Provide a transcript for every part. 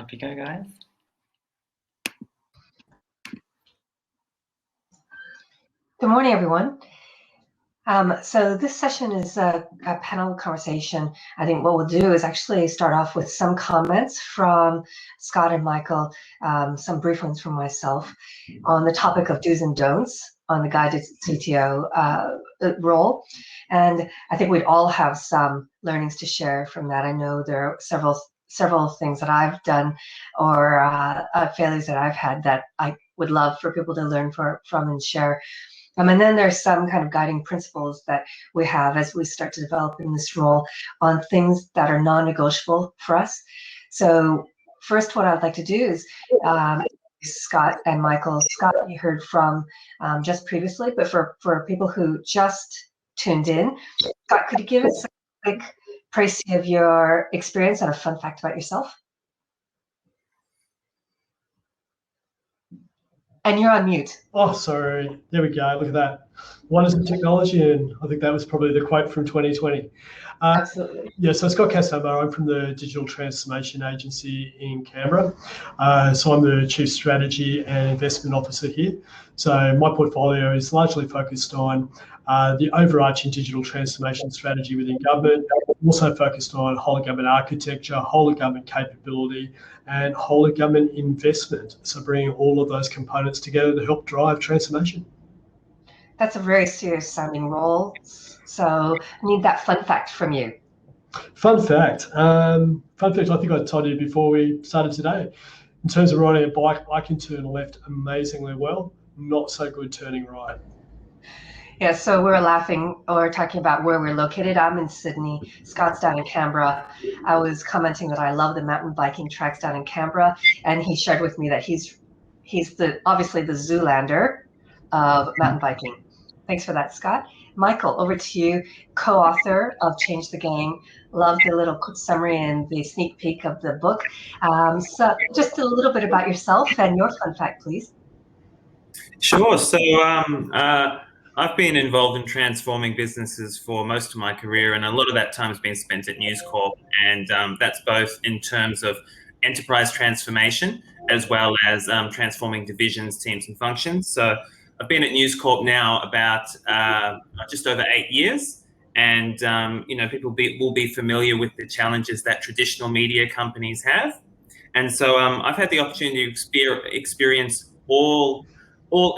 Up you go, guys. Good morning, everyone. So this session is a panel conversation. I think what we'll do is actually start off with some comments from Scott and Michael, some brief ones from myself on the topic of do's and don'ts on the guided CTO role. And I think we'd all have some learnings to share from that. I know there are several things that I've done or failures that I've had that I would love for people to learn from and share. And then there's some kind of guiding principles that we have as we start to develop in this role on things that are non-negotiable for us. So first, what I'd like to do is Scott and Michael. Scott, you heard from just previously, but for people who just tuned in, Scott, could you give us a quick précis of your experience and a fun fact about yourself? And you're on mute. Oh, sorry. There we go. Look at that. Wonders of technology, and I think that was probably the quote from 2020. Absolutely. Yeah, so Scott Castamer, I'm from the Digital Transformation Agency in Canberra. So I'm the Chief Strategy and Investment Officer here. So my portfolio is largely focused on the overarching digital transformation strategy within government, also focused on whole of government architecture, whole of government capability, and whole of government investment. So bringing all of those components together to help drive transformation. That's a very serious sounding role. So I need that fun fact from you. Fun fact. I think I told you before we started today. In terms of riding a bike, I can turn left amazingly well, not so good turning right. Yeah, so we're laughing or talking about where we're located. I'm in Sydney, Scott's down in Canberra. I was commenting that I love the mountain biking tracks down in Canberra, and he shared with me that he's obviously the Zoolander of mountain biking. Thanks for that, Scott. Michael, over to you, co-author of Change the Game. Love the little quick summary and the sneak peek of the book. So just a little bit about yourself and your fun fact, please. Sure. So I've been involved in transforming businesses for most of my career, and a lot of that time has been spent at News Corp, and that's both in terms of enterprise transformation as well as transforming divisions, teams, and functions. So I've been at News Corp now about just over 8 years, and people will be familiar with the challenges that traditional media companies have, and so I've had the opportunity to experience all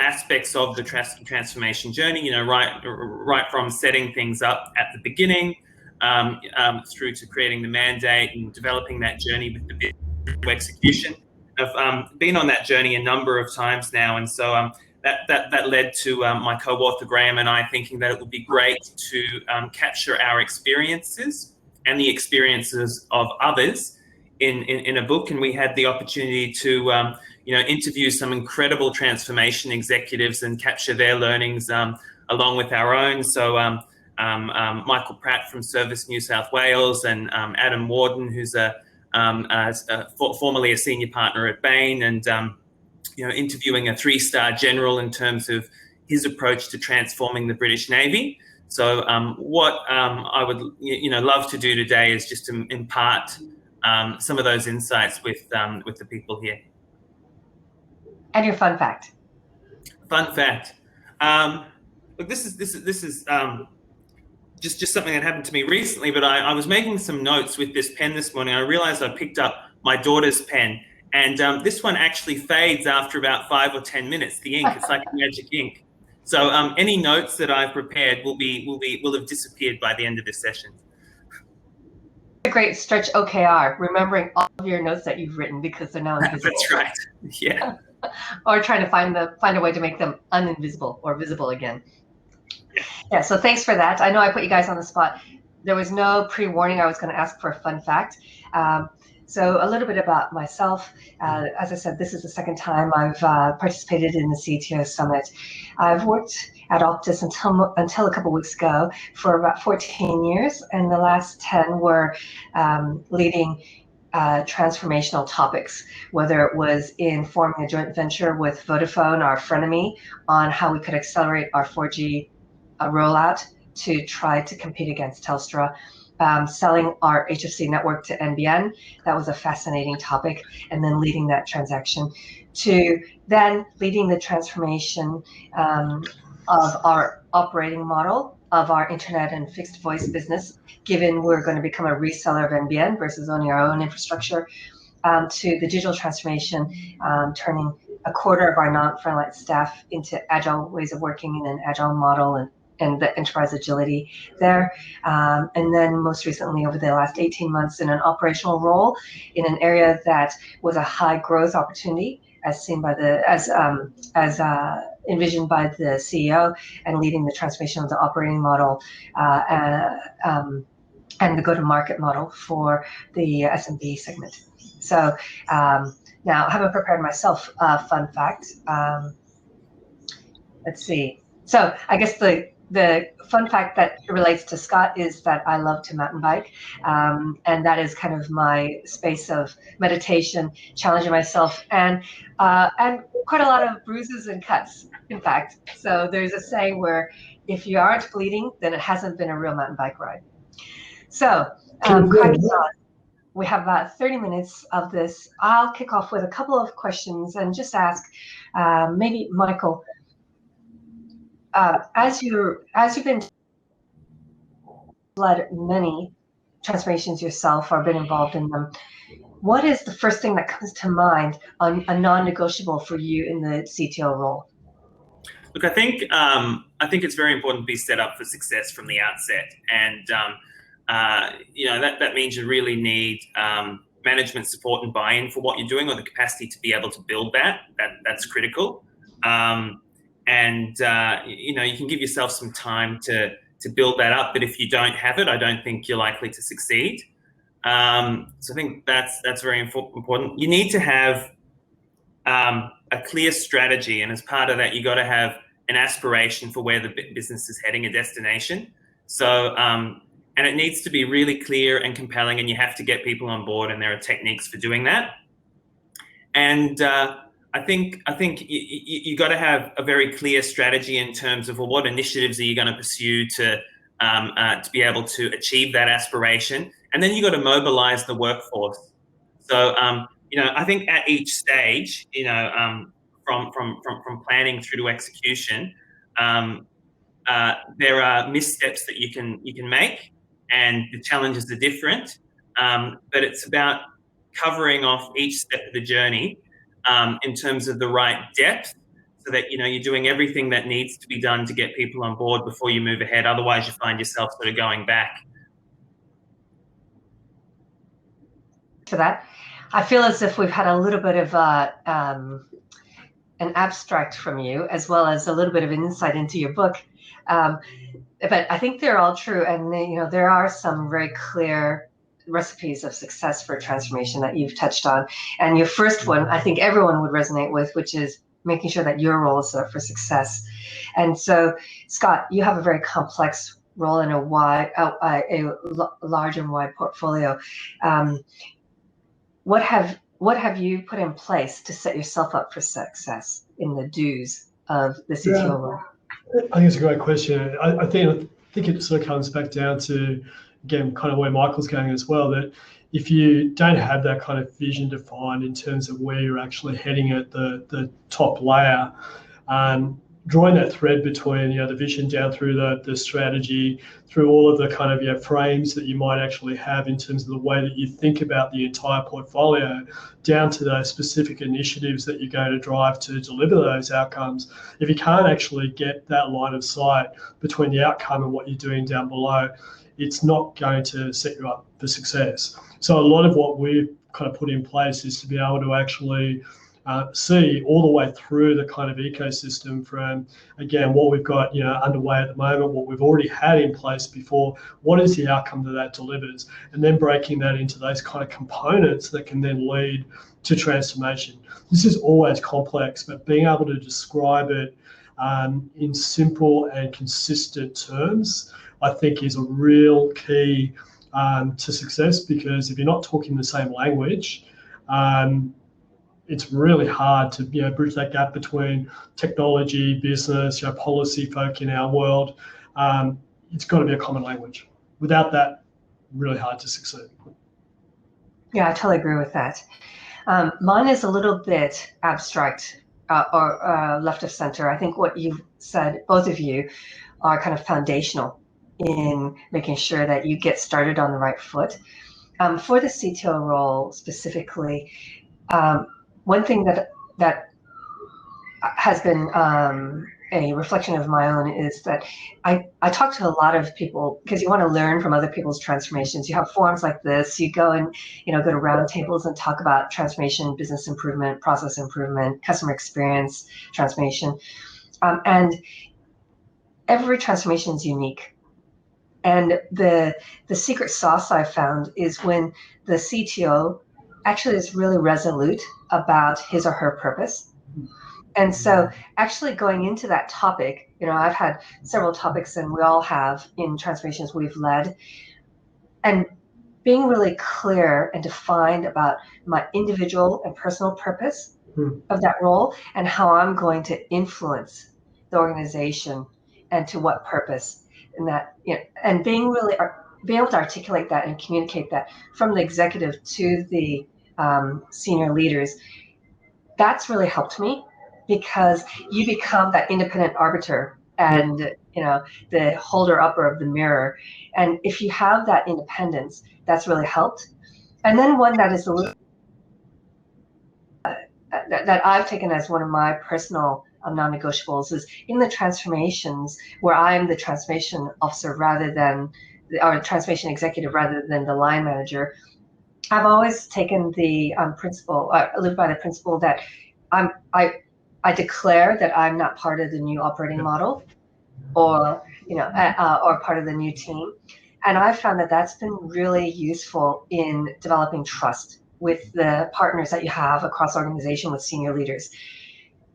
aspects of the transformation journey. Right from setting things up at the beginning, through to creating the mandate and developing that journey with the execution. I've been on that journey a number of times now, and so that led to my co-author Graham and I thinking that it would be great to capture our experiences and the experiences of others in a book. And we had the opportunity to interview some incredible transformation executives and capture their learnings along with our own. So Michael Pratt from Service New South Wales, and Adam Warden, who's formerly a senior partner at Bain, and interviewing a 3-star general in terms of his approach to transforming the British Navy. So what I would love to do today is just to impart some of those insights with the people here. And your fun fact. Fun fact. Look, this is just something that happened to me recently, but I was making some notes with this pen this morning. I realized I picked up my daughter's pen, and this one actually fades after about 5 or 10 minutes. The ink, it's like magic ink. So any notes that I've prepared will have disappeared by the end of this session. A great stretch OKR, remembering all of your notes that you've written because they're now invisible. That's right. Yeah. Or trying to find a way to make them uninvisible or visible again. Yeah, so thanks for that. I know I put you guys on the spot. There was no pre-warning I was going to ask for a fun fact. So a little bit about myself. As I said, this is the second time I've participated in the CTO Summit. I've worked at Optus until a couple weeks ago for about 14 years, and the last 10 were leading transformational topics, whether it was in forming a joint venture with Vodafone, our frenemy, on how we could accelerate our 4G rollout to try to compete against Telstra, selling our HFC network to NBN. That was a fascinating topic. And then leading that transaction, to then leading the transformation of our operating model of our internet and fixed voice business, given we're going to become a reseller of NBN versus owning our own infrastructure, to the digital transformation, turning a quarter of our non-frontline staff into agile ways of working in an agile model, and the enterprise agility there. And then most recently, over the last 18 months, in an operational role in an area that was a high growth opportunity, as seen by envisioned by the CEO, and leading the transformation of the operating model and the go-to-market model for the SMB segment. So now, I haven't prepared myself a fun fact. Let's see. So I guess the fun fact that relates to Scott is that I love to mountain bike, and that is kind of my space of meditation, challenging myself, and quite a lot of bruises and cuts, in fact. So there's a saying where if you aren't bleeding, then it hasn't been a real mountain bike ride. So cracking on. We have about 30 minutes of this. I'll kick off with a couple of questions and just ask, maybe Michael, as you've been led many transformations yourself or been involved in them, what is the first thing that comes to mind on a non-negotiable for you in the CTO role? Look, I think it's very important to be set up for success from the outset, and that means you really need management support and buy-in for what you're doing, or the capacity to be able to build that. That's critical. And you can give yourself some time to build that up, but if you don't have it, I don't think you're likely to succeed. So I think that's very important. You need to have a clear strategy, and as part of that, you got to have an aspiration for where the business is heading, a destination. So and it needs to be really clear and compelling, and you have to get people on board, and there are techniques for doing that. And I think you got to have a very clear strategy in terms of, well, what initiatives are you going to pursue to be able to achieve that aspiration, and then you got to mobilize the workforce. So I think at each stage, from planning through to execution, there are missteps that you can make, and the challenges are different. But it's about covering off each step of the journey in terms of the right depth, so that you're doing everything that needs to be done to get people on board before you move ahead. Otherwise, you find yourself sort of going back. For that, I feel as if we've had a little bit of an abstract from you, as well as a little bit of an insight into your book. But I think they're all true, and there are some very clear recipes of success for transformation that you've touched on. And your first one, I think everyone would resonate with, which is making sure that your role is set up for success. And so, Scott, you have a very complex role in a large and wide portfolio. What have you put in place to set yourself up for success in the dues of the CTO role? I think it's a great question. I think it sort of comes back down to, again, kind of where Michael's going as well, that if you don't have that kind of vision defined in terms of where you're actually heading at the top layer, drawing that thread between the vision down through the strategy, through all of the kind of frames that you might actually have in terms of the way that you think about the entire portfolio, down to those specific initiatives that you're going to drive to deliver those outcomes. If you can't actually get that line of sight between the outcome and what you're doing down below, it's not going to set you up for success. So a lot of what we've kind of put in place is to be able to actually see all the way through the kind of ecosystem, from, again, what we've got underway at the moment, what we've already had in place before, what is the outcome that delivers, and then breaking that into those kind of components that can then lead to transformation. This is always complex, but being able to describe it in simple and consistent terms, I think, is a real key to success, because if you're not talking the same language, it's really hard to bridge that gap between technology, business, policy folk in our world. It's got to be a common language. Without that, really hard to succeed. Yeah, I totally agree with that. Mine is a little bit abstract or left of center. I think what you've said, both of you, are kind of foundational in making sure that you get started on the right foot. For the CTO role specifically, one thing that has been a reflection of my own is that I talk to a lot of people because you want to learn from other people's transformations. You have forums like this, you go and go to roundtables and talk about transformation, business improvement, process improvement, customer experience transformation, and every transformation is unique. And the secret sauce I found is when the CTO actually is really resolute about his or her purpose. And so actually going into that topic, I've had several topics, and we all have in transformations we've led, and being really clear and defined about my individual and personal purpose of that role and how I'm going to influence the organization and to what purpose. And that, and being able to articulate that and communicate that from the executive to the senior leaders, that's really helped me, because you become that independent arbiter and the holder upper of the mirror. And if you have that independence, that's really helped. And then one that is a little that I've taken as one of my personal non-negotiables is in the transformations where I'm the transformation officer or transformation executive rather than the line manager. I've always taken the principle, lived by the principle that I declare that I'm not part of the new operating model, or or part of the new team, and I've found that that's been really useful in developing trust with the partners that you have across organization with senior leaders,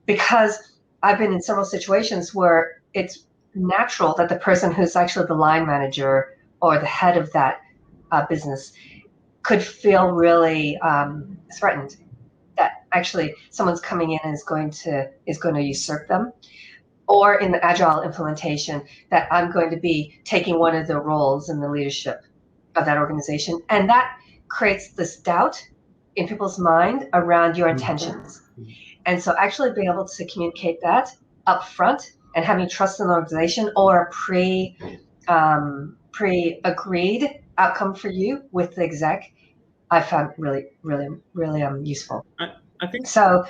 because I've been in several situations where it's natural that the person who's actually the line manager or the head of that business could feel really threatened that actually someone's coming in and is going to usurp them, or in the agile implementation that I'm going to be taking one of the roles in the leadership of that organization, and that creates this doubt in people's mind around your intentions. And so actually being able to communicate that up front and having trust in the organization, or a pre-agreed outcome for you with the exec, I found really, really, really useful. I think so.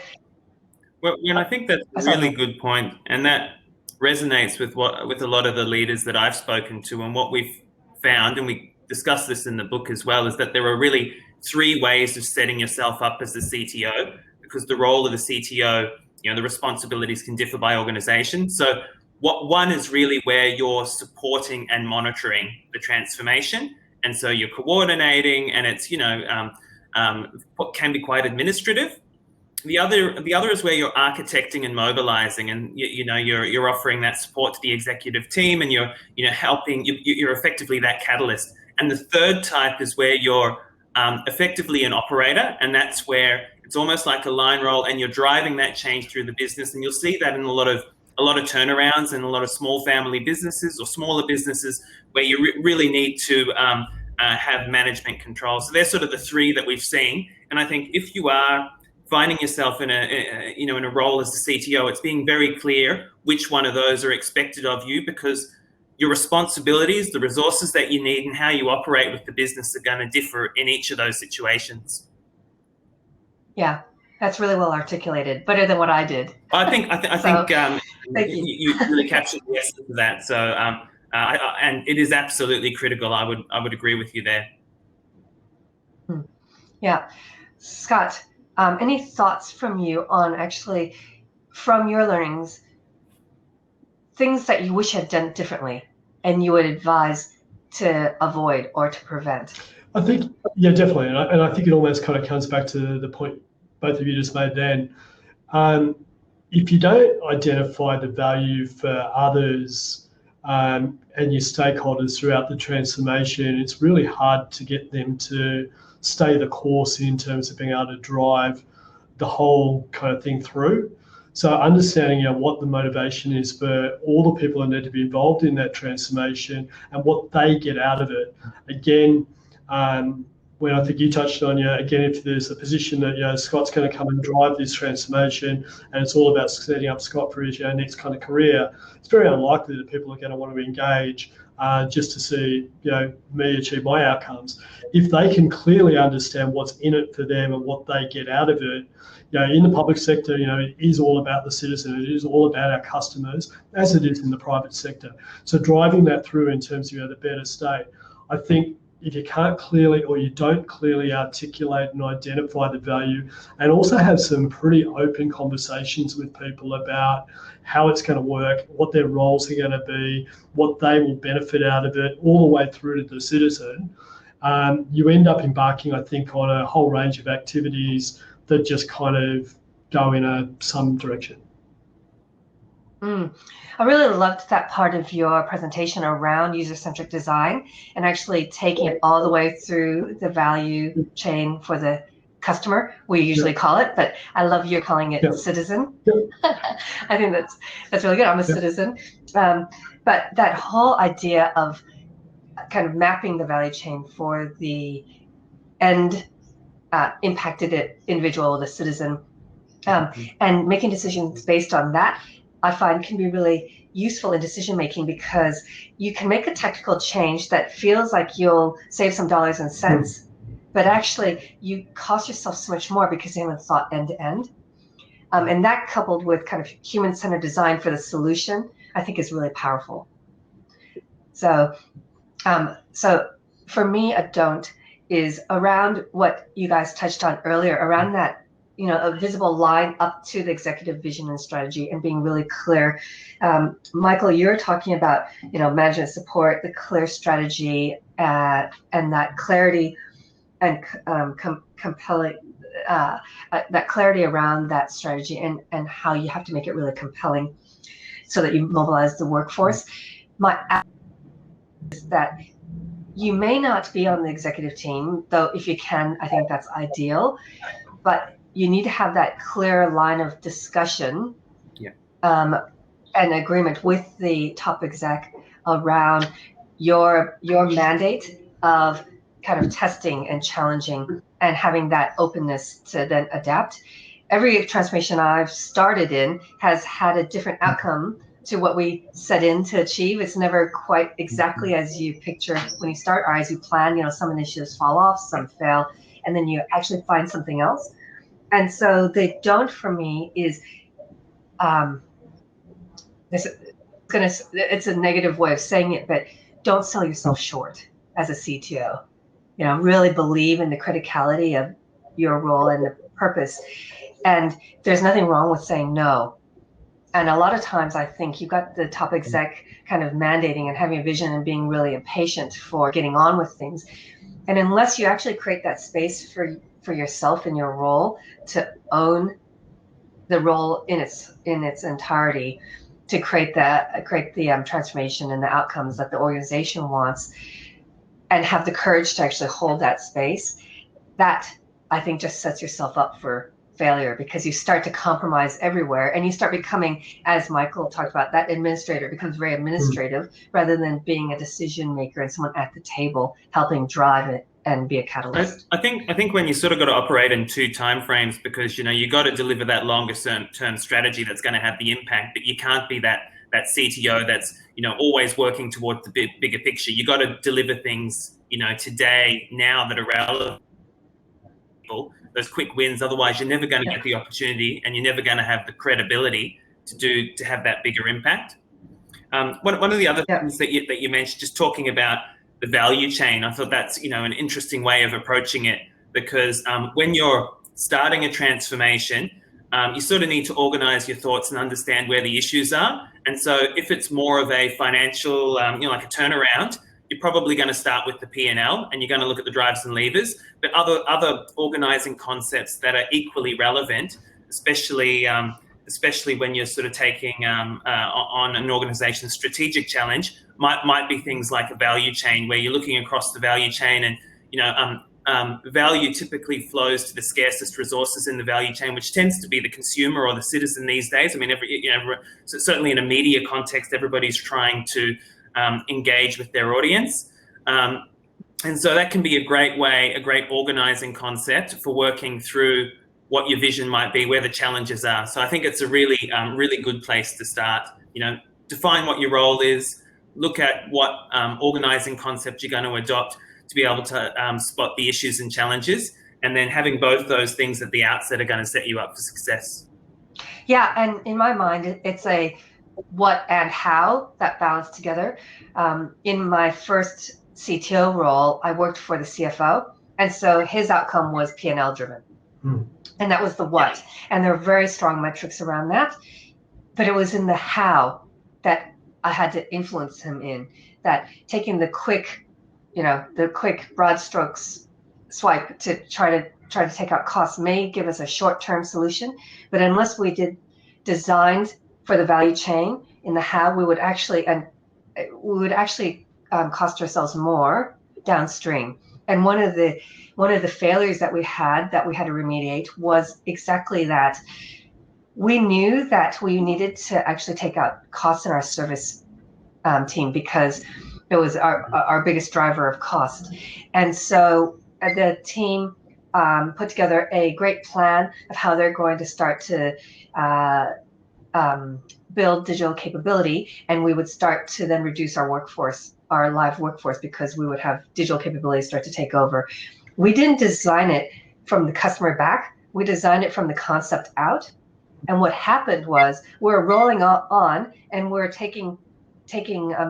Well, and I think that's a really good point, and that resonates with a lot of the leaders that I've spoken to, and what we've found, and we discuss this in the book as well, is that there are really 3 ways of setting yourself up as the CTO, because the role of the CTO, the responsibilities can differ by organization. So one is really where you're supporting and monitoring the transformation, and so you're coordinating, and it's what can be quite administrative. The other is where you're architecting and mobilizing, and you're offering that support to the executive team, and you're helping. You're effectively that catalyst. And the third type is where you're effectively an operator, and that's where it's almost like a line role, and you're driving that change through the business. And you'll see that in a lot of turnarounds and a lot of small family businesses or smaller businesses where you really need to have management control. So they're sort of the 3 that we've seen. And I think if you are finding yourself in a role as the CTO, it's being very clear which one of those are expected of you, because your responsibilities, the resources that you need, and how you operate with the business are going to differ in each of those situations. Yeah, that's really well articulated, better than what I did. I think you really captured the essence of that. So and it is absolutely critical. I would agree with you there. Yeah, Scott. Any thoughts from you on actually, from your learnings, things that you wish you had done differently and you would advise to avoid or to prevent? I think, yeah, definitely. And I think it almost kind of comes back to the point both of you just made then. If you don't identify the value for others and your stakeholders throughout the transformation, it's really hard to get them to stay the course in terms of being able to drive the whole kind of thing through. So understanding what the motivation is for all the people that need to be involved in that transformation and what they get out of it. Again, when I think you touched on, again, if there's a position that, Scott's going to come and drive this transformation and it's all about setting up Scott for his next kind of career, it's very unlikely that people are going to want to engage just to see, me achieve my outcomes. If they can clearly understand what's in it for them and what they get out of it, in the public sector, it is all about the citizen. It is all about our customers, as it is in the private sector. So driving that through in terms of the better state, I think if you can't clearly or you don't clearly articulate and identify the value and also have some pretty open conversations with people about how it's going to work, what their roles are going to be, what they will benefit out of it, all the way through to the citizen, you end up embarking, I think, on a whole range of activities that just kind of go in some direction. I really loved that part of your presentation around user-centric design and actually taking it all the way through the value chain for the customer, we usually call it, but I love you calling it citizen. I think that's really good. I'm a citizen. But that whole idea of kind of mapping the value chain for the end impacted individual, the citizen, and making decisions based on that, I find can be really useful in decision making because you can make a tactical change that feels like you'll save some dollars and cents, but actually you cost yourself so much more because you haven't thought end to end. And that coupled with kind of human-centered design for the solution, I think is really powerful. So for me, a don't is around what you guys touched on earlier, around that, a visible line up to the executive vision and strategy and being really clear. Michael, you're talking about, management support, the clear strategy, and that clarity and compelling, that clarity around that strategy and how you have to make it really compelling so that you mobilize the workforce. My is that you may not be on the executive team, though if you can, I think that's ideal, but you need to have that clear line of discussion and agreement with the top exec around your mandate of kind of testing and challenging and having that openness to then adapt. Every transformation I've started in has had a different outcome to what we set in to achieve. It's never quite exactly as you picture when you start or as you plan. Some initiatives fall off, some fail, and then you actually find something else. And so the don't for me is, it's a negative way of saying it, but don't sell yourself short as a CTO. Really believe in the criticality of your role and the purpose. And there's nothing wrong with saying no. And a lot of times I think you've got the top exec kind of mandating and having a vision and being really impatient for getting on with things. And unless you actually create that space for yourself in your role to own the role in its entirety, to create the transformation and the outcomes that the organization wants, and have the courage to actually hold that space, that I think just sets yourself up for failure because you start to compromise everywhere and you start becoming, as Michael talked about, that administrator becomes very administrative rather than being a decision maker and someone at the table helping drive it and be a catalyst. I think when you sort of got to operate in two timeframes because you got to deliver that longer term strategy that's going to have the impact, but you can't be that CTO that's always working towards the bigger picture. You got to deliver things today, now that are relevant. Those quick wins. Otherwise, you're never going to get the opportunity, and you're never going to have the credibility to have that bigger impact. One of the other things that you mentioned, just talking about the value chain, I thought that's an interesting way of approaching it because when you're starting a transformation, you sort of need to organize your thoughts and understand where the issues are. And so, if it's more of a financial, like a turnaround, you're probably going to start with the P&L and you're going to look at the drivers and levers, but other organizing concepts that are equally relevant, especially when you're sort of taking on an organization's strategic challenge, might be things like a value chain where you're looking across the value chain and value typically flows to the scarcest resources in the value chain, which tends to be the consumer or the citizen these days. I mean, so certainly in a media context, everybody's trying to engage with their audience. And so that can be a great way, a great organizing concept for working through what your vision might be, where the challenges are. So I think it's a really, really good place to start. Define what your role is, look at what organizing concept you're going to adopt to be able to spot the issues and challenges, and then having both those things at the outset are going to set you up for success. Yeah, and in my mind, it's a what and how that balance together. In my first CTO role, I worked for the CFO, and so his outcome was P&L driven. And that was the what. And there are very strong metrics around that. But it was in the how that I had to influence him in, that taking the quick broad strokes swipe to try to take out costs may give us a short-term solution. But unless we did designed for the value chain in the how, we would actually cost ourselves more downstream. And one of the failures that we had to remediate was exactly that. We knew that we needed to actually take out costs in our service team because it was our biggest driver of cost. And so the team put together a great plan of how they're going to start to build digital capability, and we would start to then reduce our workforce, our live workforce, because we would have digital capabilities start to take over. We didn't design it from the customer back. We designed it from the concept out. And what happened was we're rolling on and we're taking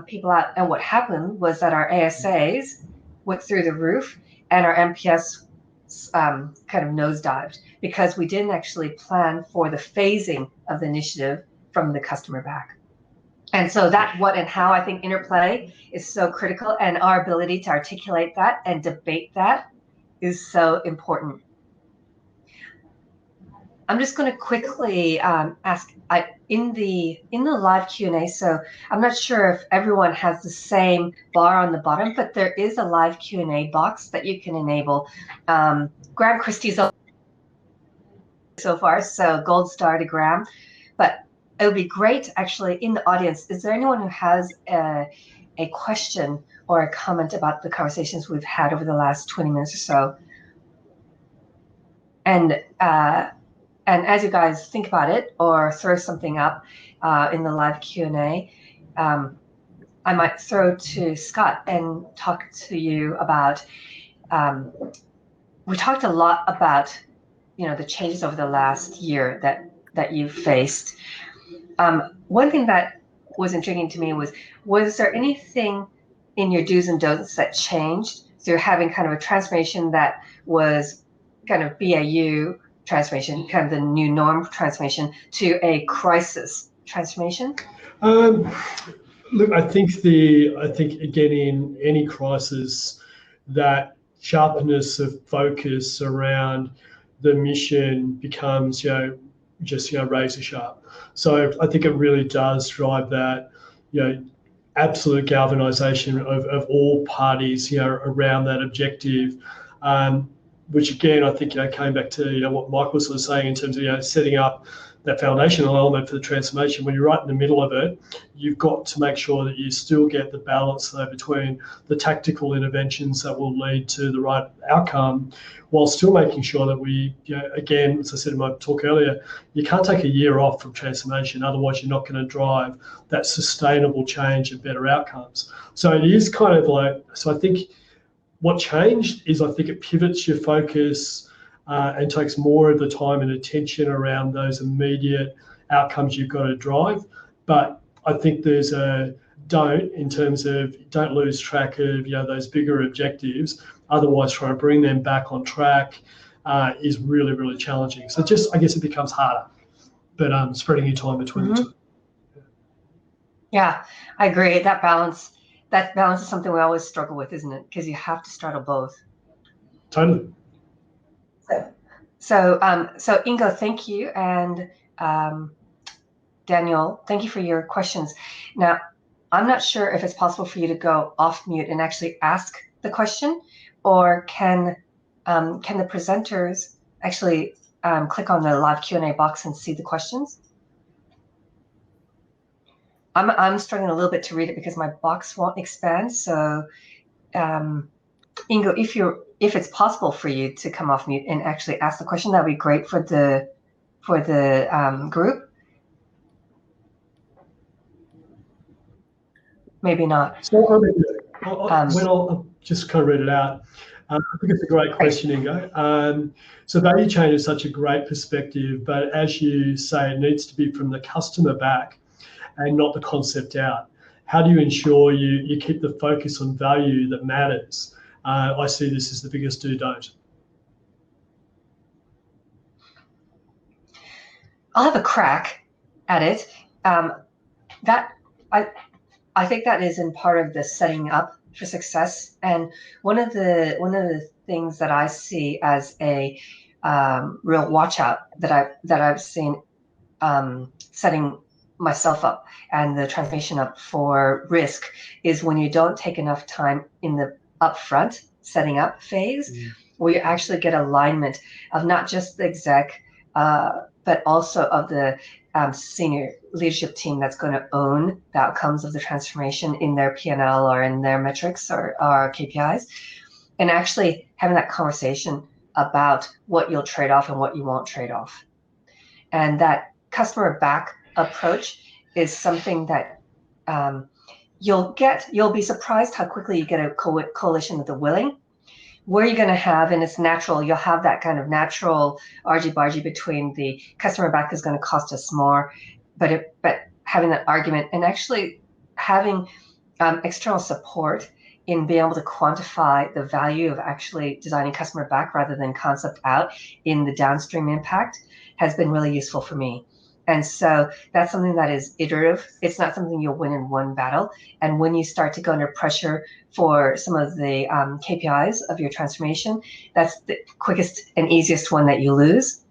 people out. And what happened was that our ASAs went through the roof and our NPS kind of nosedived because we didn't actually plan for the phasing of the initiative from the customer back. And so that what and how, I think interplay is so critical, and our ability to articulate that and debate that is so important. I'm just going to quickly ask in the live Q&A. So I'm not sure if everyone has the same bar on the bottom, but there is a live Q&A box that you can enable. Graham Christie's so far, so gold star to Graham. But it would be great, actually, in the audience. Is there anyone who has a question or a comment about the conversations we've had over the last 20 minutes or so? And as you guys think about it or throw something up in the live Q&A, I might throw to Scott and talk to you about, we talked a lot about, the changes over the last year that you've faced. One thing that was intriguing to me was there anything in your do's and don'ts that changed? So you're having kind of a transformation that was kind of BAU transformation, kind of the new norm transformation, to a crisis transformation? Look, I think again, in any crisis, that sharpness of focus around the mission becomes, just razor sharp. So I think it really does drive that, absolute galvanization of all parties, around that objective. Which again, I think, came back to, what Mike was sort of saying in terms of, setting up that foundational element for the transformation. When you're right in the middle of it, you've got to make sure that you still get the balance though between the tactical interventions that will lead to the right outcome, while still making sure that we, again, as I said in my talk earlier, you can't take a year off from transformation. Otherwise, you're not going to drive that sustainable change and better outcomes. So it is kind of like, so I think what changed is, I think it pivots your focus and takes more of the time and attention around those immediate outcomes you've got to drive. But I think there's a don't, in terms of don't lose track of those bigger objectives. Otherwise, trying to bring them back on track is really, really challenging. So I guess it becomes harder, but spreading your time between the two. Yeah, I agree. That balance is something we always struggle with, isn't it? Because you have to straddle both. Totally. So Ingo, thank you, and Daniel, thank you for your questions. Now, I'm not sure if it's possible for you to go off mute and actually ask the question, or can can the presenters actually click on the live Q&A box and see the questions? I'm struggling a little bit to read it because my box won't expand. So, Ingo, if it's possible for you to come off mute and actually ask the question, that'd be great for the group. Maybe not. So I'll just kind of read it out. I think it's a great question, Ingo. So value chain is such a great perspective, but as you say, it needs to be from the customer back and not the concept out. How do you ensure you keep the focus on value that matters? I see this as the biggest do-don't. I'll have a crack at it. I think that is in part of the setting up for success. And one of the things that I see as a real watch out that I've seen setting myself up and the transformation up for risk is when you don't take enough time in the upfront setting up phase, where you actually get alignment of not just the exec, but also of the senior leadership team that's going to own the outcomes of the transformation in their P&L or in their metrics or KPIs, and actually having that conversation about what you'll trade off and what you won't trade off. And that customer back approach is something that you'll be surprised how quickly you get a coalition of the willing, where you're going to have, and it's natural, you'll have that kind of natural argy-bargy between the customer back is going to cost us more, but having that argument and actually having external support in being able to quantify the value of actually designing customer back rather than concept out in the downstream impact has been really useful for me. And so that's something that is iterative. It's not something you'll win in one battle. And when you start to go under pressure for some of the KPIs of your transformation, that's the quickest and easiest one that you lose.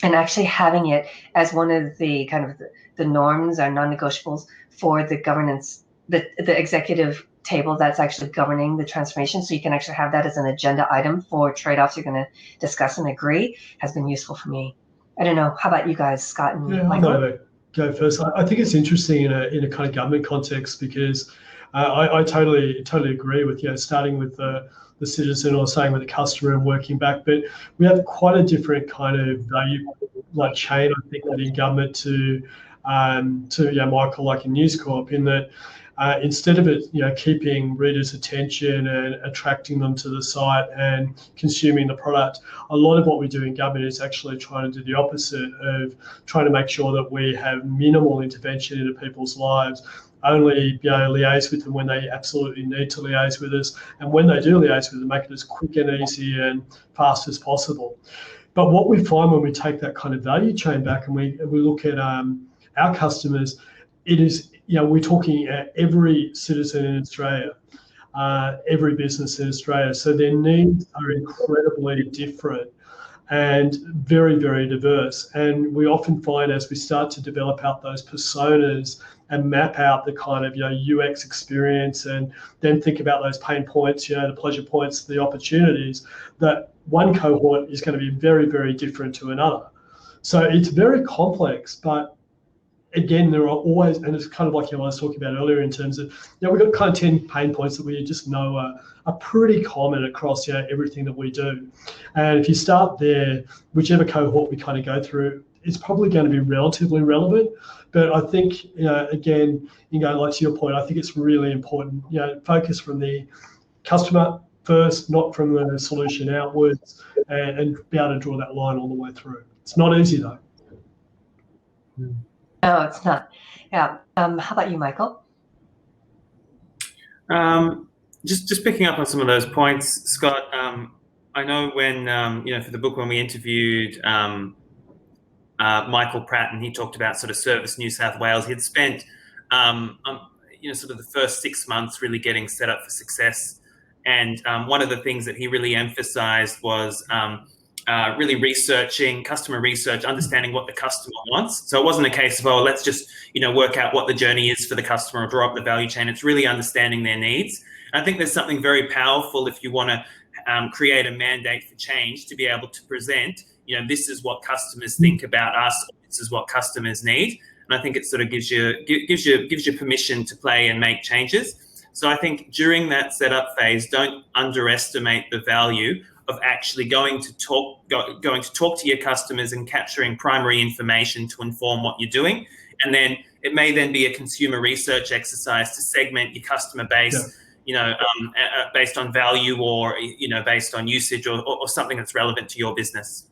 And actually having it as one of the kind of the norms or non-negotiables for the governance, the executive table that's actually governing the transformation. So you can actually have that as an agenda item for trade-offs you're going to discuss and agree has been useful for me. I don't know. How about you guys, Scott and Michael? I'm going to go first. I think it's interesting in a kind of government context because I totally agree with starting with the citizen or starting with the customer and working back. But we have quite a different kind of value chain, I think, within government to Michael, like in News Corp, in that instead of it keeping readers' attention and attracting them to the site and consuming the product, a lot of what we do in government is actually trying to do the opposite of trying to make sure that we have minimal intervention into people's lives, only liaise with them when they absolutely need to liaise with us, and when they do liaise with them, make it as quick and easy and fast as possible. But what we find when we take that kind of value chain back and we look at our customers, it is we're talking every citizen in Australia, every business in Australia. So their needs are incredibly different and very, very diverse. And we often find as we start to develop out those personas and map out the kind of UX experience and then think about those pain points, the pleasure points, the opportunities, that one cohort is going to be very, very different to another. So it's very complex, but again, there are always, and it's kind of like I was talking about earlier in terms of, we've got kind of 10 pain points that we just know are pretty common across everything that we do. And if you start there, whichever cohort we kind of go through, it's probably going to be relatively relevant. But I think, again, like to your point, I think it's really important, focus from the customer first, not from the solution outwards, and be able to draw that line all the way through. It's not easy though. No, it's not. Yeah. How about you, Michael? Just picking up on some of those points, Scott. I know when for the book when we interviewed Michael Pratt and he talked about sort of Service New South Wales, he'd spent sort of the first 6 months really getting set up for success. And one of the things that he really emphasized was really researching, customer research, understanding what the customer wants. So it wasn't a case of, let's just, work out what the journey is for the customer or draw up the value chain. It's really understanding their needs. And I think there's something very powerful if you want to create a mandate for change to be able to present, this is what customers think about us, this is what customers need. And I think it sort of gives you permission to play and make changes. So I think during that setup phase, don't underestimate the value of actually going to talk to your customers and capturing primary information to inform what you're doing. And then it may then be a consumer research exercise to segment your customer base, based on value or, based on usage or something that's relevant to your business.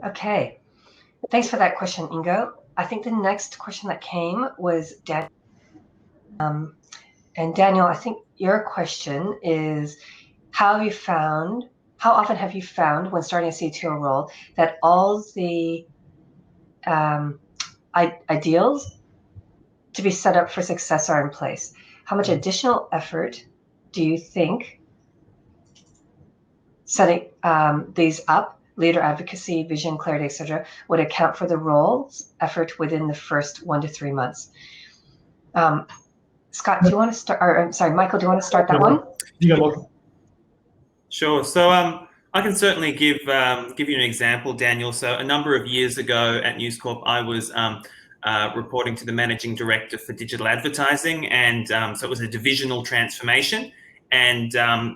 Okay. Thanks for that question, Ingo. I think the next question that came was Daniel. And Daniel, I think your question is, how often have you found when starting a CTO role that all the ideals to be set up for success are in place? How much additional effort do you think setting these up, leader advocacy, vision, clarity, etc., would account for the role's effort within the first 1 to 3 months? Scott, do you want to start? Or I'm sorry, Michael, do you want to start that one? You go, Michael. Sure. So I can certainly give you an example, Daniel. So a number of years ago at News Corp, I was reporting to the managing director for digital advertising, and so it was a divisional transformation, and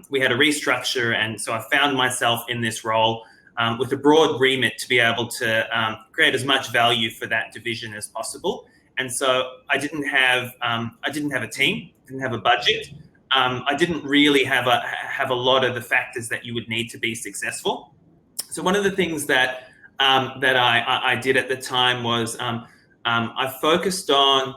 we had a restructure, and so I found myself in this role with a broad remit to be able to create as much value for that division as possible. And so I didn't have a team, didn't have a budget. I didn't really have a lot of the factors that you would need to be successful. So one of the things that I did at the time was I focused on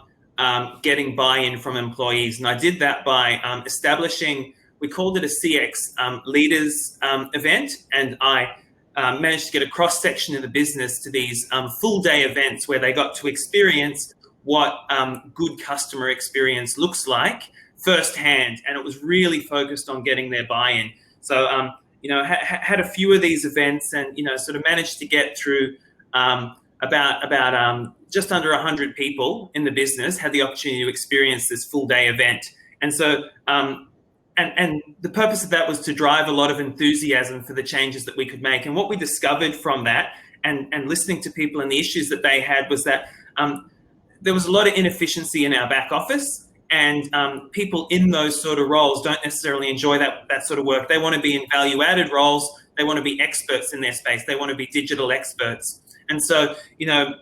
getting buy-in from employees, and I did that by establishing, we called it a CX leaders event, and I managed to get a cross-section of the business to these full-day events where they got to experience what good customer experience looks like firsthand, and it was really focused on getting their buy-in. So, had a few of these events, and sort of managed to get through about just under 100 people in the business had the opportunity to experience this full-day event. And so, and the purpose of that was to drive a lot of enthusiasm for the changes that we could make. And what we discovered from that, and listening to people and the issues that they had, was that there was a lot of inefficiency in our back office, and people in those sort of roles don't necessarily enjoy that sort of work. They want to be in value-added roles. They want to be experts in their space. They want to be digital experts. And so,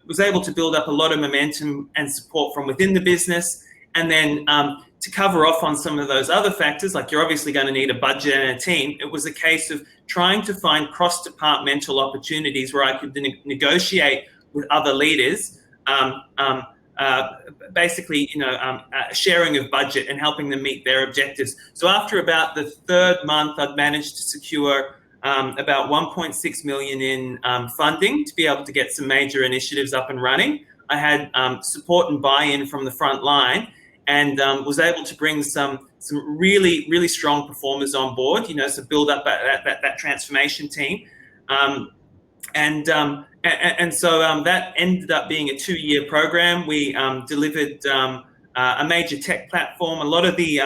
was able to build up a lot of momentum and support from within the business. And then to cover off on some of those other factors, like you're obviously going to need a budget and a team, it was a case of trying to find cross-departmental opportunities where I could negotiate with other leaders, basically, sharing of budget and helping them meet their objectives. So after about the third month, I'd managed to secure about 1.6 million in funding to be able to get some major initiatives up and running. I had support and buy-in from the front line, and was able to bring some really, really strong performers on board, so build up that transformation team. And so that ended up being a 2-year program. We delivered a major tech platform, a lot of the,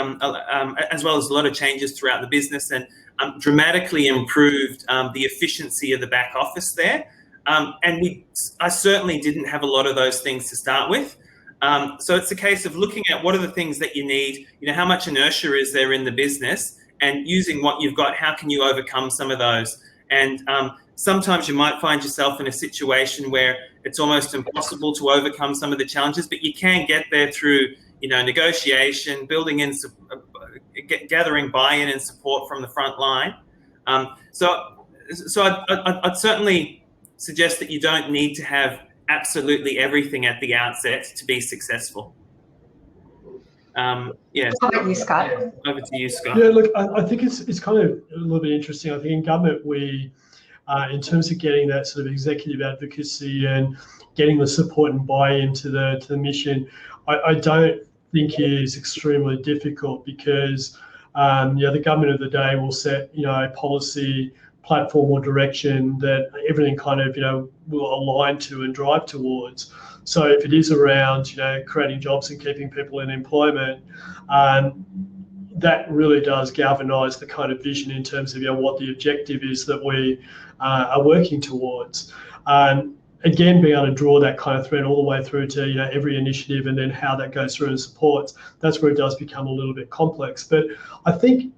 as well as a lot of changes throughout the business, and dramatically improved the efficiency of the back office there. And I certainly didn't have a lot of those things to start with. So it's a case of looking at what are the things that you need, how much inertia is there in the business, and using what you've got, how can you overcome some of those? And sometimes you might find yourself in a situation where it's almost impossible to overcome some of the challenges, but you can get there through, negotiation, building in, gathering buy-in and support from the front line. So I'd certainly suggest that you don't need to have absolutely everything at the outset to be successful. Yeah. How about you, Scott? Over to you, Scott. Yeah, look, I think it's kind of a little bit interesting. I think in government, we, in terms of getting that sort of executive advocacy and getting the support and buy-in to the mission, I don't think is extremely difficult, because the government of the day will set a policy, platform or direction that everything kind of, will align to and drive towards. So if it is around, creating jobs and keeping people in employment, that really does galvanise the kind of vision in terms of what the objective is that we are working towards. Again, being able to draw that kind of thread all the way through to every initiative and then how that goes through and supports, that's where it does become a little bit complex. But I think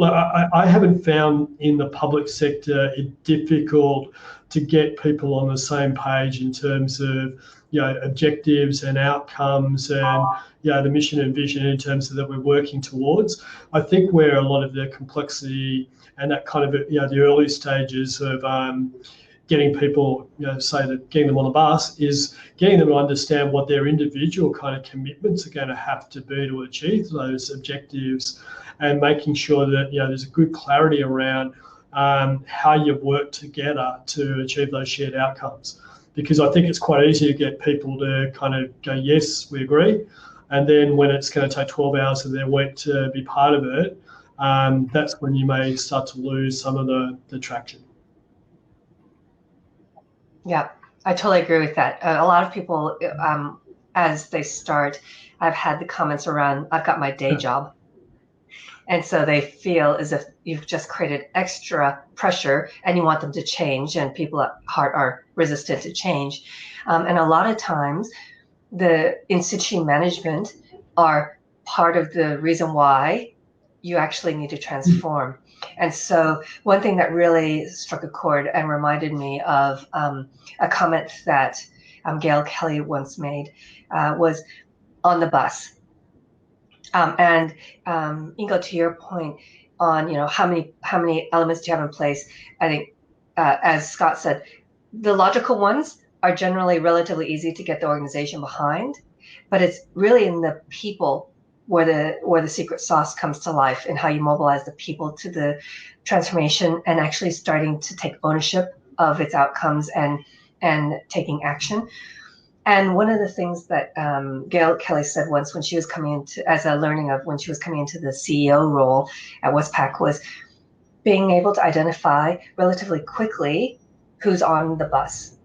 I haven't found in the public sector it difficult to get people on the same page in terms of objectives and outcomes and the mission and vision in terms of that we're working towards. I think where a lot of the complexity and that kind of the early stages of getting people, getting them on the bus is getting them to understand what their individual kind of commitments are going to have to be to achieve those objectives, and making sure that there's a good clarity around how you work together to achieve those shared outcomes. Because I think it's quite easy to get people to kind of go, yes, we agree, and then when it's going to take 12 hours of their week to be part of it, that's when you may start to lose some of the traction. Yeah, I totally agree with that. A lot of people, as they start, I've had the comments around, I've got my day job. And so they feel as if you've just created extra pressure and you want them to change, and people at heart are resistant to change. And a lot of times the in-situ management are part of the reason why you actually need to transform. And so one thing that really struck a chord and reminded me of a comment that Gail Kelly once made was on the bus. Ingo, to your point on how many elements do you have in place, I think as Scott said, the logical ones are generally relatively easy to get the organization behind, but it's really in the people where the secret sauce comes to life, and how you mobilize the people to the transformation and actually starting to take ownership of its outcomes and taking action. And one of the things that Gail Kelly said once when she was coming into, as a learning of when she was coming into the CEO role at Westpac, was being able to identify relatively quickly who's on the bus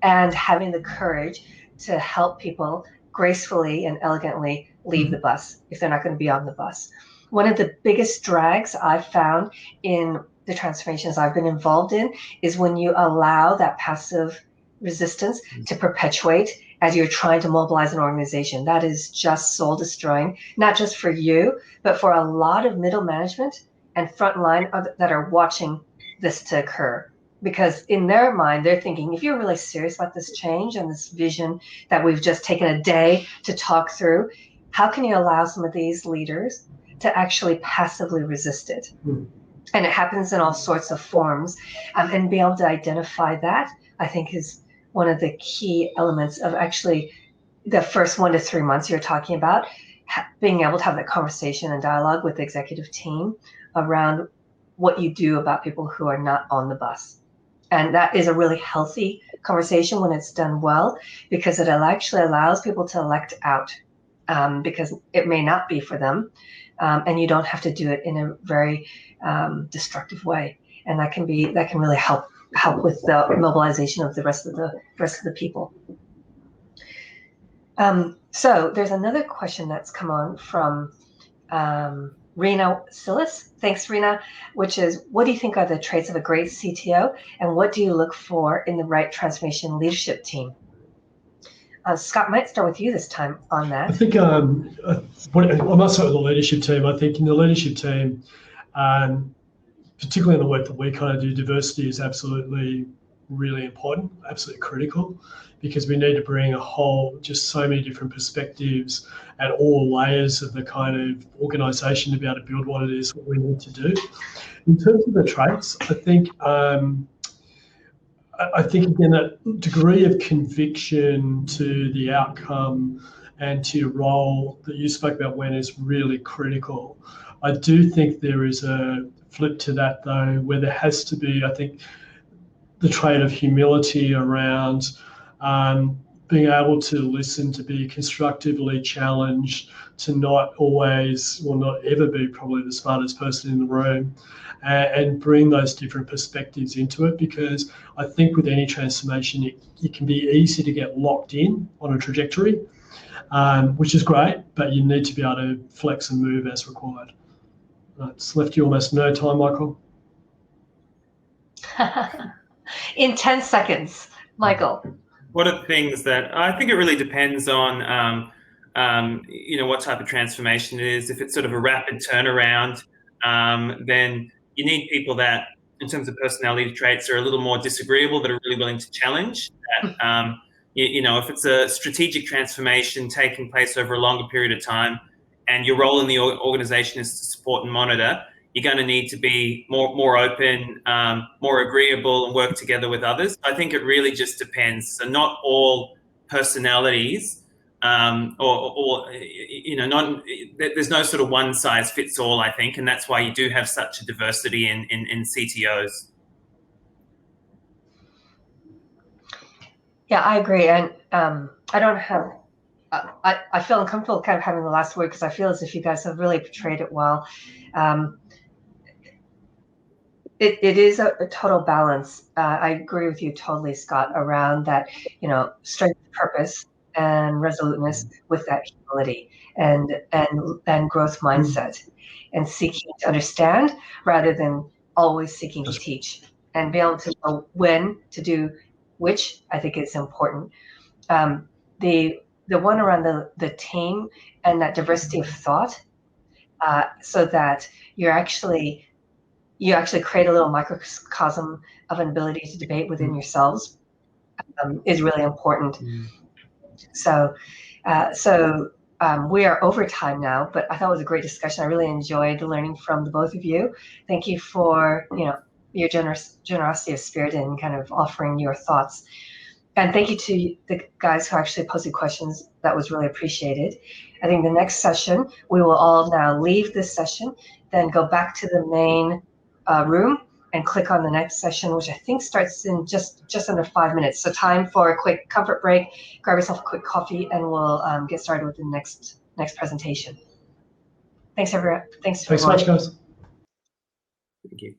and having the courage to help people gracefully and elegantly leave the bus if they're not going to be on the bus. One of the biggest drags I've found in the transformations I've been involved in is when you allow that passive resistance to perpetuate as you're trying to mobilize an organization. That is just soul destroying, not just for you, but for a lot of middle management and frontline that are watching this to occur. Because in their mind, they're thinking, if you're really serious about this change and this vision that we've just taken a day to talk through, how can you allow some of these leaders to actually passively resist it? And it happens in all sorts of forms. And being able to identify that, I think, is one of the key elements of actually the first 1 to 3 months you're talking about, being able to have that conversation and dialogue with the executive team around what you do about people who are not on the bus. And that is a really healthy conversation when it's done well, because it actually allows people to elect out, because it may not be for them, and you don't have to do it in a very destructive way. And that can really help with the mobilization of the rest of the people. So there's another question that's come on from Rena Silas. Thanks, Rena, which is, what do you think are the traits of a great CTO, and what do you look for in the right transformation leadership team? Scott, might start with you this time on that. I think I must start with the leadership team. I think in the leadership team, particularly in the work that we kind of do, diversity is absolutely really important, absolutely critical, because we need to bring just so many different perspectives at all layers of the kind of organisation to be able to build what it is what we need to do. In terms of the traits, I think again, that degree of conviction to the outcome and to your role that you spoke about, Wen, is really critical. I do think there is a flip to that, though, where there has to be, I think, the trait of humility around being able to listen, to be constructively challenged, to not always, or not ever be probably the smartest person in the room, and bring those different perspectives into it. Because I think with any transformation, it can be easy to get locked in on a trajectory, which is great, but you need to be able to flex and move as required. It's left you almost no time, Michael. In 10 seconds, Michael. What are the things that I think it really depends on, what type of transformation it is. If it's sort of a rapid turnaround, then you need people that, in terms of personality traits, are a little more disagreeable, that are really willing to challenge. That, if it's a strategic transformation taking place over a longer period of time, and your role in the organization is to support and monitor, you're going to need to be more open, more agreeable, and work together with others. I think it really just depends. So not all personalities, there's no sort of one size fits all, I think, and that's why you do have such a diversity in CTOs. Yeah, I agree, and I don't have. I feel uncomfortable kind of having the last word because I feel as if you guys have really portrayed it well. It is a total balance. I agree with you totally, Scott, around that, strength of purpose and resoluteness with that humility and growth mindset, and seeking to understand rather than always seeking to teach, and be able to know when to do which, I think is important. The one around the team and that diversity of thought, so that you actually create a little microcosm of an ability to debate within yourselves, is really important. So we are over time now, but I thought it was a great discussion. I really enjoyed learning from the both of you. Thank you for your generosity of spirit and kind of offering your thoughts. And thank you to the guys who actually posted questions. That was really appreciated. I think the next session, we will all now leave this session, then go back to the main room and click on the next session, which I think starts in just under 5 minutes. So time for a quick comfort break, grab yourself a quick coffee, and we'll get started with the next presentation. Thanks, everyone. Thanks so much, guys. Thank you.